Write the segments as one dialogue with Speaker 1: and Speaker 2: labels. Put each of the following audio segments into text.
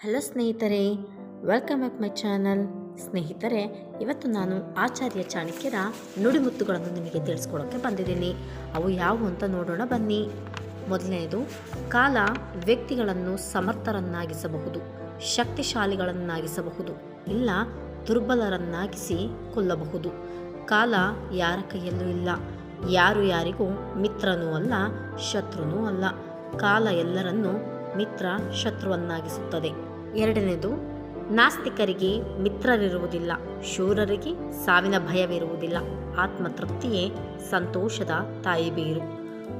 Speaker 1: Hello ಸ್ನೇಹಿತರೆ, welcome back my channel. ಸ್ನೇಹಿತರೆ, ಇವತ್ತು ನಾನು ಆಚಾರ್ಯ ಚಾಣಕ್ಯರ ನುಡಿಮುತ್ತುಗಳನ್ನು ನಿಮಗೆ ತಿಳಿಸ್ಕೊಡೋಕ್ಕೆ ಬಂದಿದ್ದೀನಿ. ಅವು ಯಾವುವು ಅಂತ ನೋಡೋಣ ಬನ್ನಿ. ಮೊದಲನೆಯದು, ಕಾಲ ವ್ಯಕ್ತಿಗಳನ್ನು ಸಮರ್ಥರನ್ನಾಗಿಸಬಹುದು, ಶಕ್ತಿಶಾಲಿಗಳನ್ನಾಗಿಸಬಹುದು, ಇಲ್ಲ ದುರ್ಬಲರನ್ನಾಗಿಸಿ ಕೊಲ್ಲಬಹುದು. ಕಾಲ ಯಾರ ಕೈಯಲ್ಲೂ ಇಲ್ಲ. ಯಾರು ಯಾರಿಗೂ ಮಿತ್ರನೂ ಅಲ್ಲ, ಶತ್ರುನೂ ಅಲ್ಲ. ಕಾಲ ಎಲ್ಲರನ್ನೂ ಮಿತ್ರ ಶತ್ರುವನ್ನಾಗಿಸುತ್ತದೆ. ಎರಡನೇದು, ನಾಸ್ತಿಕರಿಗೆ ಮಿತ್ರರಿರುವುದಿಲ್ಲ, ಶೂರರಿಗೆ ಸಾವಿನ ಭಯವಿರುವುದಿಲ್ಲ. ಆತ್ಮತೃಪ್ತಿಯೇ ಸಂತೋಷದ ತಾಯಿ ಬೇರು.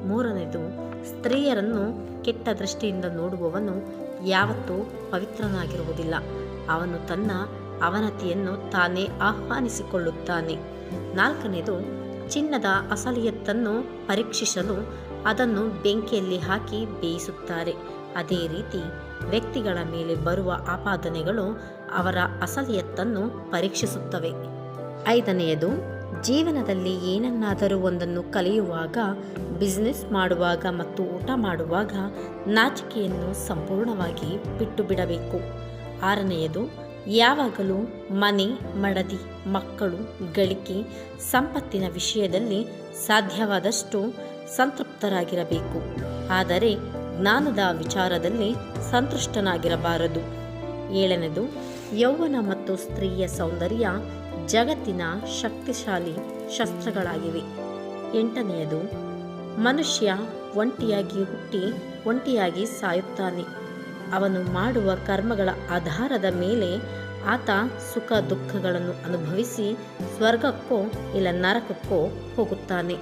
Speaker 1: ಮೂರನೇದು, ಸ್ತ್ರೀಯರನ್ನು ಕೆಟ್ಟ ದೃಷ್ಟಿಯಿಂದ ನೋಡುವವನು ಯಾವತ್ತೂ ಪವಿತ್ರನಾಗಿರುವುದಿಲ್ಲ. ಅವನು ತನ್ನ ಅವನತಿಯನ್ನು ತಾನೇ ಆಹ್ವಾನಿಸಿಕೊಳ್ಳುತ್ತಾನೆ. ನಾಲ್ಕನೇದು, ಚಿನ್ನದ ಅಸಲಿಯತ್ತನ್ನು ಪರೀಕ್ಷಿಸಲು ಅದನ್ನು ಬೆಂಕಿಯಲ್ಲಿ ಹಾಕಿ ಬೇಯಿಸುತ್ತಾರೆ. ಅದೇ ರೀತಿ ವ್ಯಕ್ತಿಗಳ ಮೇಲೆ ಬರುವ ಆಪಾದನೆಗಳು ಅವರ ಅಸಲಿಯತ್ತನ್ನು ಪರೀಕ್ಷಿಸುತ್ತವೆ. ಐದನೆಯದು, ಜೀವನದಲ್ಲಿ ಏನನ್ನಾದರೂ ಒಂದನ್ನು ಕಲಿಯುವಾಗ, ಬಿಸ್ನೆಸ್ ಮಾಡುವಾಗ ಮತ್ತು ಊಟ ಮಾಡುವಾಗ ನಾಚಿಕೆಯನ್ನು ಸಂಪೂರ್ಣವಾಗಿ ಬಿಟ್ಟು ಬಿಡಬೇಕು. ಆರನೆಯದು, ಯಾವಾಗಲೂ ಮನೆ, ಮಡದಿ, ಮಕ್ಕಳು, ಗಳಿಕೆ, ಸಂಪತ್ತಿನ ವಿಷಯದಲ್ಲಿ ಸಾಧ್ಯವಾದಷ್ಟು ಸಂತೃಪ್ತರಾಗಿರಬೇಕು. ಆದರೆ ಜ್ಞಾನದ ವಿಚಾರದಲ್ಲಿ ಸಂತುಷ್ಟನಾಗಿರಬಾರದು. ಏಳನೇದು, ಯೌವನ ಮತ್ತು ಸ್ತ್ರೀಯ ಸೌಂದರ್ಯ ಜಗತ್ತಿನ ಶಕ್ತಿಶಾಲಿ ಶಸ್ತ್ರಗಳಾಗಿವೆ. ಎಂಟನೆಯದು, ಮನುಷ್ಯ ಒಂಟಿಯಾಗಿ ಹುಟ್ಟಿ ಒಂಟಿಯಾಗಿ ಸಾಯುತ್ತಾನೆ. ಅವನು ಮಾಡುವ ಕರ್ಮಗಳ ಆಧಾರದ ಮೇಲೆ ಆತ ಸುಖ ದುಃಖಗಳನ್ನು ಅನುಭವಿಸಿ ಸ್ವರ್ಗಕ್ಕೋ ಇಲ್ಲ ನರಕಕ್ಕೋ ಹೋಗುತ್ತಾನೆ.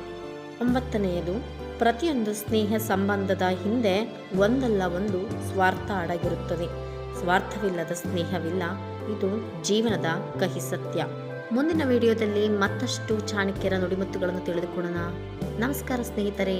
Speaker 1: ಒಂಬತ್ತನೆಯದು, ಪ್ರತಿಯೊಂದು ಸ್ನೇಹ ಸಂಬಂಧದ ಹಿಂದೆ ಒಂದಲ್ಲ ಒಂದು ಸ್ವಾರ್ಥ ಅಡಗಿರುತ್ತದೆ. ಸ್ವಾರ್ಥವಿಲ್ಲದ ಸ್ನೇಹವಿಲ್ಲ. ಇದು ಜೀವನದ ಕಹಿ ಸತ್ಯ. ಮುಂದಿನ ವಿಡಿಯೋದಲ್ಲಿ ಮತ್ತಷ್ಟು ಚಾಣಕ್ಯರ ನುಡಿಮುತ್ತುಗಳನ್ನು ತಿಳಿದುಕೊಳ್ಳೋಣ. ನಮಸ್ಕಾರ ಸ್ನೇಹಿತರೆ.